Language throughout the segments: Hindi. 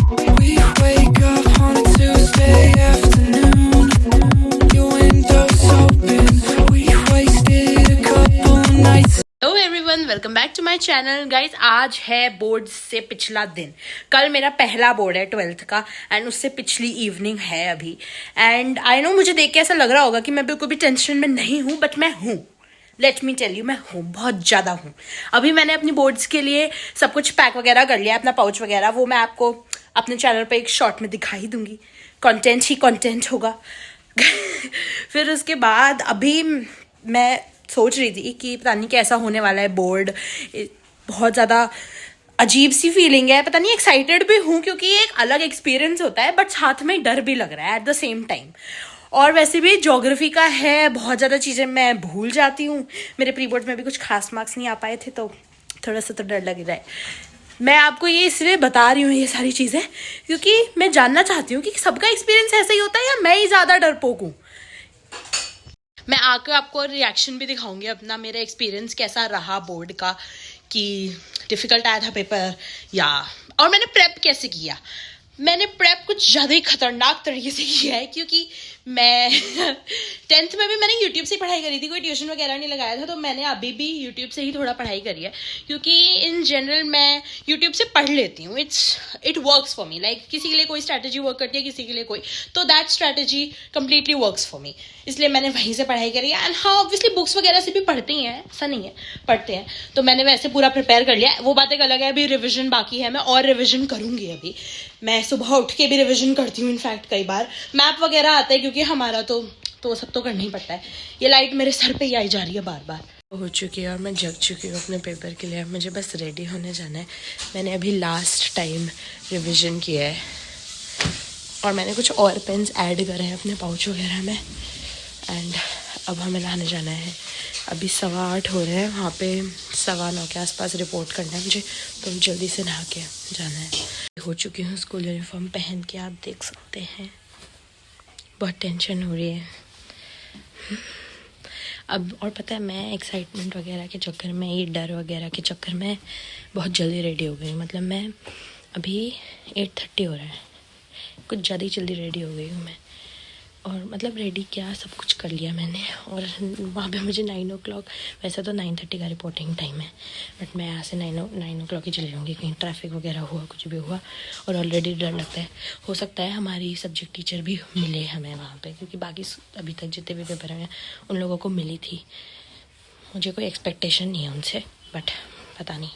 We wake up on a Tuesday afternoon. Your window's open. We wasted a couple nights. Hello everyone, welcome back to my channel. Guys, आज है बोर्ड से पिछला दिन। कल मेरा पहला बोर्ड है 12th का एंड उससे पिछली इवनिंग है अभी। एंड आई नो मुझे देख के ऐसा लग रहा होगा कि मैं बिल्कुल भी टेंशन में नहीं हूँ, बट मैं हूँ। लेट मी टेल यू, मैं हूँ, बहुत ज़्यादा हूँ। अभी मैंने अपनी बोर्ड्स के लिए सब कुछ पैक वगैरह कर लिया, अपना पाउच वगैरह। वो मैं आपको अपने चैनल पर एक शॉर्ट में दिखा ही दूंगी। कॉन्टेंट ही कॉन्टेंट होगा। फिर उसके बाद अभी मैं सोच रही थी कि पता नहीं कैसा होने वाला है बोर्ड। बहुत ज़्यादा अजीब सी फीलिंग है, पता नहीं, एक्साइटेड भी हूँ क्योंकि ये एक अलग एक्सपीरियंस होता है, बट साथ में डर भी लग रहा है एट द सेम टाइम। और वैसे भी ज्योग्राफी का है, बहुत ज़्यादा चीज़ें मैं भूल जाती हूँ। मेरे प्री बोर्ड में भी कुछ खास मार्क्स नहीं आ पाए थे, तो थोड़ा सा तो डर लग रहा है। मैं आपको ये इसलिए बता रही हूँ ये सारी चीज़ें क्योंकि मैं जानना चाहती हूँ कि सबका एक्सपीरियंस ऐसा ही होता है या मैं ही ज़्यादा डरपोक हूँ। मैं आकर आपको रिएक्शन भी दिखाऊंगी अपना, मेरा एक्सपीरियंस कैसा रहा बोर्ड का, कि डिफ़िकल्ट आया था पेपर या, और मैंने प्रेप कैसे किया। मैंने प्रेप कुछ ज़्यादा ही खतरनाक तरीके से किया है क्योंकि मैं 10th में भी मैंने यूट्यूब से पढ़ाई करी थी, कोई ट्यूशन वगैरह नहीं लगाया था। तो मैंने अभी भी यूट्यूब से ही थोड़ा पढ़ाई करी है क्योंकि इन जनरल मैं यूट्यूब से पढ़ लेती हूँ। It works for me. Like किसी के लिए कोई स्ट्रैटेजी वर्क करती है, किसी के लिए कोई, तो that strategy completely works for me. इसलिए मैंने वहीं से पढ़ाई करी है। एंड हाँ, ऑब्वियसली बुक्स वगैरह से भी पढ़ते ही हैं, ऐसा नहीं है, पढ़ते हैं। तो मैंने वैसे पूरा प्रिपेयर कर लिया। वो बात एक अलग है, अभी रिविजन बाकी है, मैं और रिविजन करूँगी। अभी मैं सुबह उठ के भी रिविजन करती हूँ। इनफैक्ट कई बार मैप वगैरह आता है क्योंकि हमारा तो सब तो करना ही पड़ता है। ये लाइट मेरे सर पे ही आई जा रही है बार बार। हो चुकी है और मैं जग चुकी हूँ अपने पेपर के लिए। मुझे बस रेडी होने जाना है। मैंने अभी लास्ट टाइम रिविजन किया है और मैंने कुछ और पेन्स ऐड करे हैं अपने पाउच वगैरह में। एंड अब हमें नहाने जाना है। अभी 8:15 हो रहे हैं, वहाँ पे 9:15 के आसपास रिपोर्ट करना है मुझे, तो जल्दी से नहा के जाना है। हो चुकी हूँ स्कूल यूनिफॉर्म पहन के, आप देख सकते हैं। बहुत टेंशन हो रही है अब। और पता है, मैं एक्साइटमेंट वगैरह के चक्कर में, ये डर वगैरह के चक्कर में बहुत जल्दी रेडी हो गई। मतलब मैं अभी 8:30 हो रहा है, कुछ ज़्यादा ही जल्दी रेडी हो गई हूँ मैं। और मतलब रेडी क्या, सब कुछ कर लिया मैंने। और वहाँ पे मुझे 9 o'clock, वैसे तो 9:30 का रिपोर्टिंग टाइम है, बट मैं यहाँ से 9 o'clock ही चले जाऊँगी। कहीं ट्रैफिक वगैरह हुआ, कुछ भी हुआ, और ऑलरेडी डर लगता है। हो सकता है हमारी सब्जेक्ट टीचर भी मिले हमें वहाँ पे, क्योंकि बाकी अभी तक जितने भी पेपर हैं उन लोगों को मिली थी। मुझे कोई एक्सपेक्टेशन नहीं है उनसे, बट पता नहीं।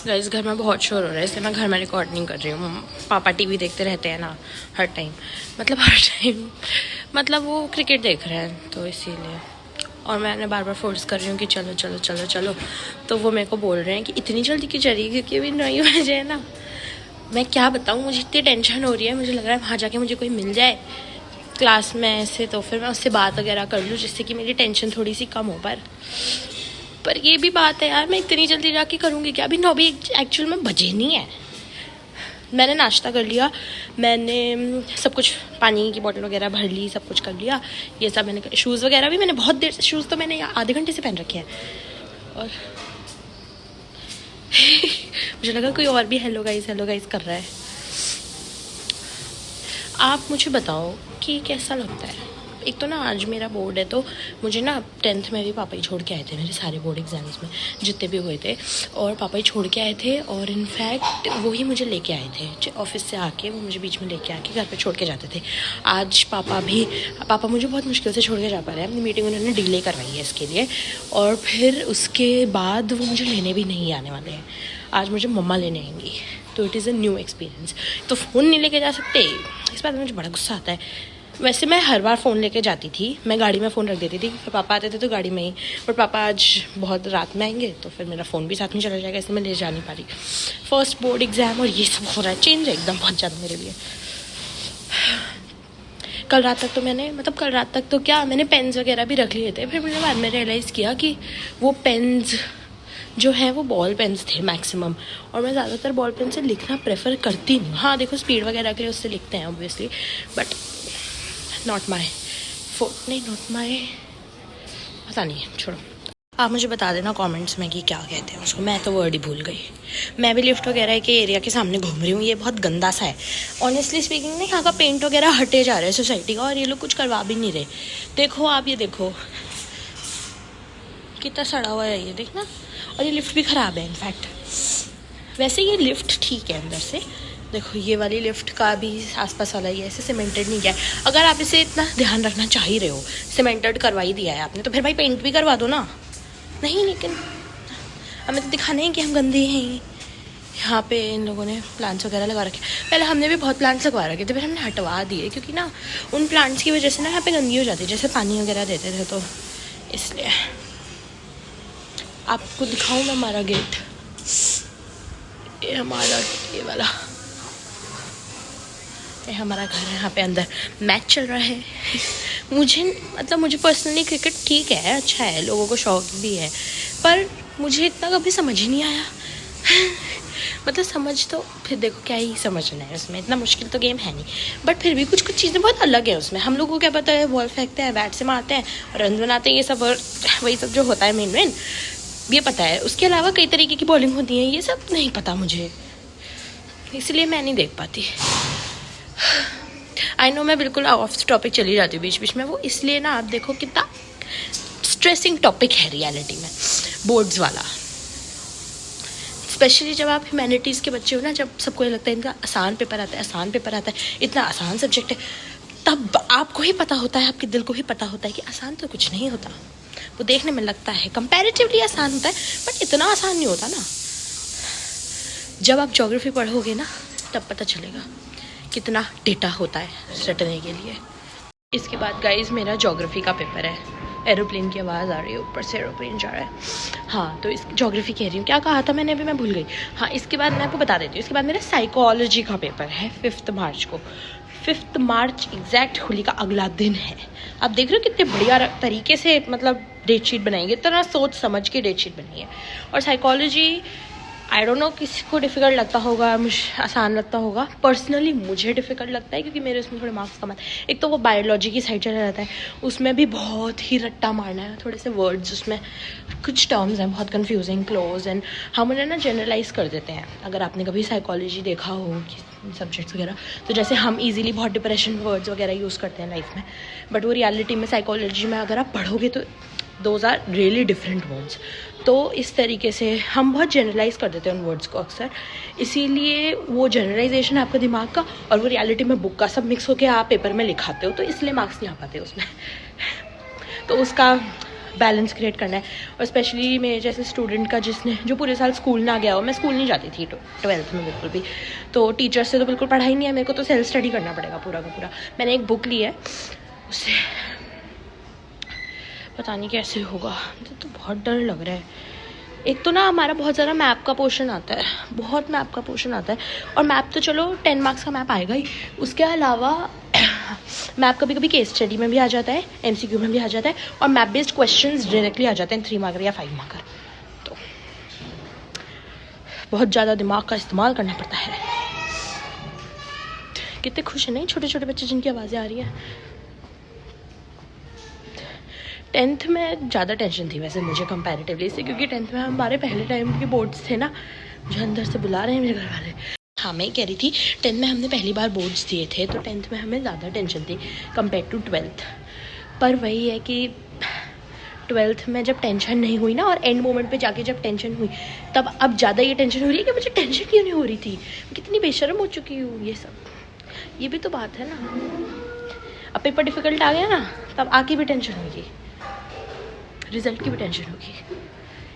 गाइस, घर में बहुत शोर हो रहा है, इसलिए मैं घर में रिकॉर्ड नहीं कर रही हूँ। पापा टीवी देखते रहते हैं ना हर टाइम, मतलब वो क्रिकेट देख रहे हैं, तो इसीलिए। और मैंने बार बार फोर्स कर रही हूँ कि चलो चलो चलो चलो, तो वो मेरे को बोल रहे हैं कि इतनी जल्दी क्यों चली, क्योंकि अभी 9 बजे है ना। मैं क्या बताऊँ, मुझे इतनी टेंशन हो रही है। मुझे लग रहा है वहाँ जाके मुझे कोई मिल जाए क्लास में ऐसे, तो फिर मैं उससे बात वगैरह कर लूँ, जिससे कि मेरी टेंशन थोड़ी सी कम हो। पर ये भी बात है यार, मैं इतनी जल्दी जाके करूँगी क्या? अभी 9 भी एक्चुअल में बजे नहीं है। मैंने नाश्ता कर लिया, मैंने सब कुछ, पानी की बोतल वगैरह भर ली, सब कुछ कर लिया। ये सब मैंने, शूज़ वगैरह भी मैंने बहुत देर से, शूज़ तो मैंने आधे घंटे से पहन रखे हैं। और मुझे लगा कोई और भी हेलो गाइस कर रहा है। आप मुझे बताओ कि कैसा लगता है। एक तो ना आज मेरा बोर्ड है, तो मुझे ना 10th में भी पापा ही छोड़ के आए थे मेरे सारे बोर्ड एग्जाम्स में, जितने भी हुए थे, और पापा ही छोड़ के आए थे। और इनफैक्ट वो ही मुझे लेके आए थे ऑफिस से आके, वो मुझे बीच में लेके आके घर पे छोड़ के जाते थे। आज पापा मुझे बहुत मुश्किल से छोड़ के जा पा रहे हैं। अपनी मीटिंग उन्होंने डिले करवाई है इसके लिए, और फिर उसके बाद वो मुझे लेने भी नहीं आने वाले हैं। आज मुझे मम्मा लेने आएंगी, तो it is a new experience. तो फ़ोन नहीं लेके जा सकते, इस बात में मुझे बड़ा गुस्सा आता है। वैसे मैं हर बार फ़ोन लेके जाती थी, मैं गाड़ी में फ़ोन रख देती थी, फिर पापा आते थे तो गाड़ी में ही। पर पापा आज बहुत रात में आएंगे, तो फिर मेरा फ़ोन भी साथ में चला जाएगा, इसलिए मैं ले जा नहीं पा रही। फर्स्ट बोर्ड एग्ज़ाम और ये सब हो रहा है, चेंज है एकदम बहुत ज़्यादा मेरे लिए। कल रात तक तो क्या, मैंने पेन्स वगैरह भी रख लिए थे। फिर मैंने बाद में रियलाइज़ किया कि वो पेन्स जो है वो बॉल पेन्स थे मैक्सिमम, और मैं ज़्यादातर बॉल पेन से लिखना प्रेफर करती नहीं। हाँ देखो, स्पीड वगैरह के लिए उससे लिखते हैं ऑब्वियसली, बट नॉट माई, पता नहीं, छोड़ो। आप मुझे बता देना कमेंट्स में कि क्या कहते हैं उसको, मैं तो वर्ड ही भूल गई। मैं भी लिफ्ट वगैरह के एरिया के सामने घूम रही हूँ, ये बहुत गंदा सा है ऑनेस्टली स्पीकिंग ना। यहाँ का पेंट वगैरह हटे जा रहा है सोसाइटी का, और ये लोग कुछ करवा भी नहीं रहे। देखो आप, ये देखो कितना सड़ा हुआ है ये, देखना। और ये लिफ्ट भी ख़राब है इनफैक्ट। वैसे ये लिफ्ट ठीक है अंदर से, देखो ये वाली लिफ्ट का भी आसपास वाला ही है, ऐसे सीमेंटेड नहीं किया है। अगर आप इसे इतना ध्यान रखना चाह ही रहे हो, सीमेंटेड करवा ही दिया है आपने, तो फिर भाई पेंट भी करवा दो ना। नहीं, लेकिन हमें तो दिखाना है कि हम गंदे हैं। यहाँ पे इन लोगों ने प्लांट्स वगैरह लगा रखे। पहले हमने भी बहुत प्लांट्स लगवा रखे थे, फिर हमने हटवा दिए क्योंकि ना उन प्लांट्स की वजह से ना यहाँ पे गंदगी हो जाती है, जैसे पानी वगैरह देते थे, तो इसलिए। आपको दिखाऊँ मैं हमारा गेट, ये हमारा ये वाला, ये हमारा घर है। यहाँ पे अंदर मैच चल रहा है। मुझे पर्सनली क्रिकेट ठीक है, अच्छा है, लोगों को शौक भी है, पर मुझे इतना कभी समझ ही नहीं आया। मतलब समझ तो फिर देखो क्या ही समझना है उसमें, इतना मुश्किल तो गेम है नहीं, बट फिर भी कुछ चीज़ें बहुत अलग है उसमें। हम लोग को क्या पता है, बॉल फेंकते हैं, बैट से मारते हैं और रन बनाते हैं, ये सब, और वही सब जो होता है मेन ये पता है। उसके अलावा कई तरीके की बॉलिंग होती है, ये सब नहीं पता मुझे, इसलिए मैं नहीं देख पाती। आई नो मैं बिल्कुल ऑफ टॉपिक चली जाती हूँ बीच बीच में, वो इसलिए ना, आप देखो कितना स्ट्रेसिंग टॉपिक है रियलिटी में बोर्ड्स वाला। स्पेशली जब आप ह्यूमैनिटीज़ के बच्चे हो ना, जब सबको ये लगता है इनका आसान पेपर आता है, आसान पेपर आता है, इतना आसान सब्जेक्ट है, तब आपको ही पता होता है, आपके दिल को ही पता होता है कि आसान तो कुछ नहीं होता। वो देखने में लगता है कंपैरेटिवली आसान होता है, बट इतना आसान नहीं होता ना। जब आप ज्योग्राफी पढ़ोगे ना, तब पता चलेगा कितना डेटा होता है रटने के लिए। इसके बाद गाइज मेरा ज्योग्राफी का पेपर है। एरोप्लेन की आवाज़ आ रही है, ऊपर से एरोप्लेन जा रहा है। हाँ, तो इस ज्योग्राफी कह रही हूँ, क्या कहा था मैंने अभी, मैं भूल गई। हाँ, इसके बाद मैं आपको बता देती हूँ, इसके बाद मेरा साइकोलॉजी का पेपर है 5 मार्च को। 5 मार्च एग्जैक्ट होली का अगला दिन है। आप देख रहे हो कितने बढ़िया तरीके से मतलब डेट शीट बनाएंगे, इतना सोच समझ के डेट शीट बनाई है। और साइकोलॉजी आई डोंट नो, किसी को डिफ़िकल्ट लगता होगा, मुझे आसान लगता होगा। पर्सनली मुझे डिफ़िकल्ट लगता है क्योंकि मेरे उसमें थोड़े मार्क्स कम आते हैं। एक तो वो बायोलॉजी की साइड चला जाता है, उसमें भी बहुत ही रट्टा मारना है, थोड़े से वर्ड्स उसमें कुछ टर्म्स हैं बहुत कंफ्यूजिंग, क्लोज, एंड हम उन्हें ना जनरलाइज कर देते हैं। अगर आपने कभी साइकोलॉजी देखा हो सब्जेक्ट्स वगैरह, तो जैसे हम इजीली बहुत डिप्रेशन वर्ड्स वगैरह यूज़ करते हैं लाइफ में, बट वो रियलिटी में साइकोलॉजी में अगर आप पढ़ोगे तो those are really different words. तो इस तरीके से हम बहुत जनरलाइज कर देते हैं उन वर्ड्स को अक्सर, इसीलिए वो जनरलाइजेशन आपका दिमाग का और वो रियलिटी में बुक का सब मिक्स होकर आप पेपर में लिखाते हो, तो इसलिए मार्क्स नहीं आ पाते उसमें। तो उसका बैलेंस क्रिएट करना है। और स्पेशली मेरे जैसे स्टूडेंट का जो पूरे साल स्कूल ना गया हो, मैं स्कूल नहीं जाती थी 12th में बिल्कुल भी, तो टीचर से तो बिल्कुल पढ़ाई नहीं है, मेरे को तो सेल्फ स्टडी करना पड़ेगा पूरा का पूरा। मैंने एक बुक ली है, उससे पता नहीं कैसे होगा, मुझे तो बहुत डर लग रहा है। एक तो ना हमारा बहुत ज़्यादा मैप का पोर्शन आता है, बहुत मैप का पोर्शन आता है, और मैप तो चलो 10 मार्क्स का मैप आएगा ही, उसके अलावा मैप कभी कभी केस स्टडी में भी आ जाता है, MCQ में भी आ जाता है, और मैप बेस्ड क्वेश्चंस डायरेक्टली आ जाते हैं 3 मार्कर या 5 मार्कर। तो बहुत ज़्यादा दिमाग का इस्तेमाल करना पड़ता है। कितने खुश हैं नहीं छोटे छोटे बच्चे जिनकी आवाज़ें आ रही है। 10th में ज़्यादा टेंशन थी वैसे मुझे कंपैरेटिवली से, क्योंकि 10th में हमारे पहले टाइम के बोर्ड्स थे ना, जो अंदर से बुला रहे हैं मेरे घर वाले। हाँ, मैं कह रही थी 10th में हमने पहली बार बोर्ड्स दिए थे, तो 10th में हमें ज़्यादा टेंशन थी कंपेयर टू 12th। पर वही है कि 12th में जब टेंशन नहीं हुई ना, और एंड मोमेंट पे जाके जब टेंशन हुई, तब अब ज़्यादा ये टेंशन हो रही है कि मुझे टेंशन क्यों नहीं हो रही थी, कितनी बेशर्म हो चुकी हूँ। ये भी तो बात है ना। अब पेपर डिफ़िकल्ट आ गया ना, तब आके भी टेंशन होगी, रिजल्ट की भी टेंशन होगी।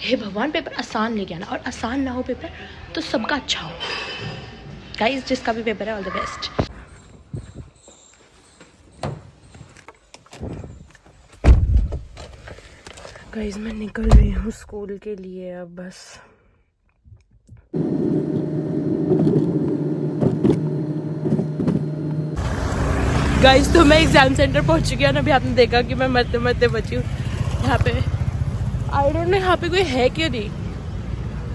हे भगवान, पेपर आसान लेके आना, और आसान ना हो पेपर तो सबका अच्छा हो। गाइस, जिसका भी पेपर है, ऑल द बेस्ट। गाइस, मैं निकल रही हूँ स्कूल के लिए अब बस। गाइस, तो मैं एग्जाम सेंटर पहुँच चुकी हूँ। अभी आपने देखा कि मैं मरते मरते बची हूँ यहाँ पे। आई डोंट नो यहाँ पे कोई है क्यों नहीं।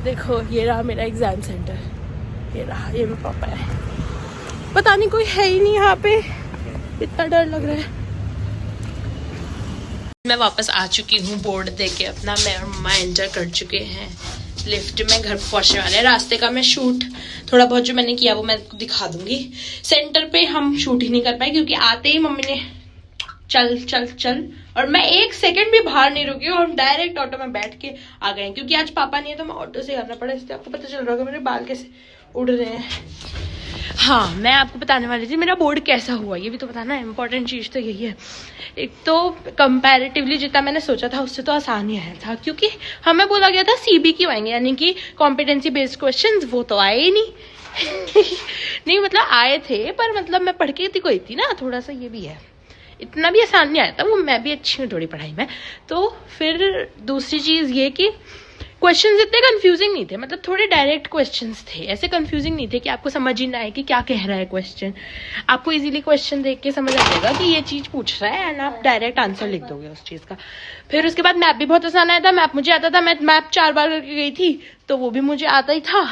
देखो, ये रहा मेरा एग्जाम सेंटर, ये रहा, ये मेरा पापा है। पता नहीं कोई है ही नहीं यहाँ पे, इतना डर लग रहा है। मैं वापस आ चुकी हूँ बोर्ड देके अपना, मैं और मम्मा एंटर कर चुके हैं लिफ्ट में, घर पहुंचने वाले हैं। रास्ते का मैं शूट थोड़ा बहुत जो मैंने किया वो मैं दिखा दूंगी। सेंटर पे हम शूट ही नहीं कर पाए क्योंकि आते ही मम्मी ने चल चल चल, और मैं एक सेकंड भी बाहर नहीं रुकी और हम डायरेक्ट ऑटो में बैठ के आ गए क्योंकि आज पापा नहीं है तो मैं ऑटो से करना पड़ा। इसलिए आपको पता चल रहा होगा मेरे बाल कैसे उड़ रहे हैं। हाँ, मैं आपको बताने वाली थी मेरा बोर्ड कैसा हुआ, ये भी तो बताना है। इम्पोर्टेंट चीज़ तो यही है। एक तो कंपैरेटिवली जितना मैंने सोचा था उससे तो आसान ही आया था क्योंकि हमें बोला गया था CBQ आएंगे, यानी कि कॉम्पिटेंसी बेस्ड क्वेश्चंस, वो तो आए ही नहीं। नहीं मतलब आए थे पर मतलब मैं पढ़ के कोई थी ना, थोड़ा सा ये भी है, इतना भी आसान नहीं आया था। वो मैं भी अच्छी हूँ थोड़ी पढ़ाई में। तो फिर दूसरी चीज़ ये कि क्वेश्चंस इतने कंफ्यूजिंग नहीं थे, मतलब थोड़े डायरेक्ट क्वेश्चंस थे, ऐसे कंफ्यूजिंग नहीं थे कि आपको समझ ही ना आए कि क्या कह रहा है क्वेश्चन। आपको इजीली क्वेश्चन देख के समझ आ जाएगा कि ये चीज़ पूछ रहा है एंड आप डायरेक्ट आंसर लिख दोगे उस चीज़ का। फिर उसके बाद मैप भी बहुत आसान आया था, मैप मुझे आता था, मैं मैप 4 बार करके गई थी तो वो भी मुझे आता ही था।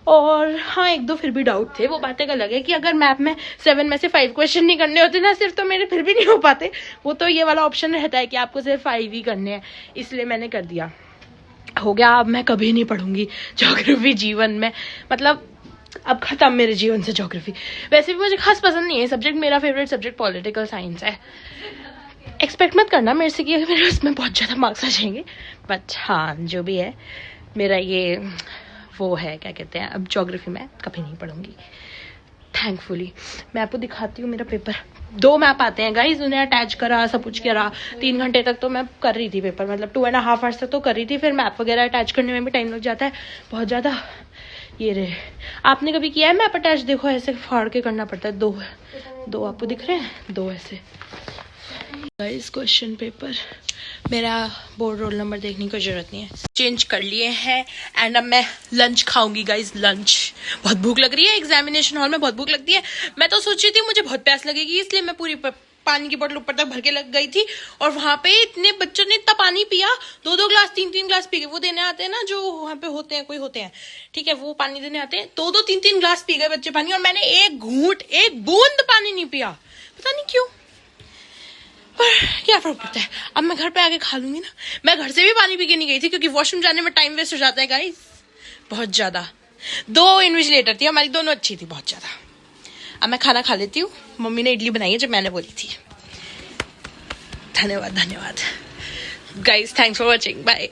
और हाँ, 1-2 फिर भी डाउट थे, वो बातें अलग है कि अगर मैप में 7 में से 5 क्वेश्चन नहीं करने होते ना सिर्फ, तो मेरे फिर भी नहीं हो पाते। वो तो ये वाला ऑप्शन रहता है कि आपको सिर्फ 5 ही करने हैं, इसलिए मैंने कर दिया। हो गया, अब मैं कभी नहीं पढ़ूंगी ज्योग्राफी जीवन में, मतलब अब खत्म मेरे जीवन से ज्योग्राफी। वैसे भी मुझे खास पसंद नहीं है सब्जेक्ट, मेरा फेवरेट सब्जेक्ट पॉलिटिकल साइंस है। एक्सपेक्ट मत करना मेरे से कि मेरे उसमें बहुत ज़्यादा मार्क्स आ जाएंगे, बट हाँ जो भी है मेरा ये वो है, क्या कहते हैं, अब ज्योग्राफी में कभी नहीं पढ़ूंगी थैंकफुली। मैं आपको दिखाती हूँ मेरा पेपर। 2 मैप आते हैं गाइज, उन्हें अटैच करा, सब कुछ करा। 3 घंटे तक तो मैं कर रही थी पेपर, मतलब 2.5 आवर्स तक तो कर रही थी। फिर मैप वगैरह अटैच करने में भी टाइम लग जाता है बहुत ज़्यादा। ये रहे, आपने कभी किया है मैप अटैच? देखो ऐसे फाड़ के करना पड़ता है। 2 आपको दिख रहे हैं, 2 ऐसे। गाइस क्वेश्चन पेपर, मेरा बोर्ड रोल नंबर देखने की जरूरत नहीं है, चेंज कर लिए हैं। एंड अब मैं लंच खाऊंगी गाइस, लंच। बहुत भूख लग रही है, एग्जामिनेशन हॉल में बहुत भूख लगती है। मैं तो सोच रही थी मुझे बहुत प्यास लगेगी, इसलिए मैं पूरी पानी की बोतल ऊपर तक भर के लग गई थी। और वहां पे इतने बच्चों ने इतना पानी पिया, 2-2 ग्लास 3-3 ग्लास पी गए। वो देने आते हैं ना जो वहां पे होते हैं, कोई होते हैं, ठीक है, वो पानी देने आते हैं। 2-2 3-3 ग्लास पी गए बच्चे पानी, और मैंने एक घूंट, एक बूंद पानी नहीं पिया, पता नहीं क्यों, पर क्या फर्क पड़ता है। अब मैं घर पे आके खा लूंगी ना। मैं घर से भी पानी पी के नहीं गई थी क्योंकि वॉशरूम जाने में टाइम वेस्ट हो जाता है गाइस, बहुत ज्यादा। 2 इन्विजिलेटर थी हमारी, दोनों अच्छी थी बहुत ज्यादा। अब मैं खाना खा लेती हूँ। मम्मी ने इडली बनाई है जब मैंने बोली थी। धन्यवाद धन्यवाद guys, thanks for watching, bye.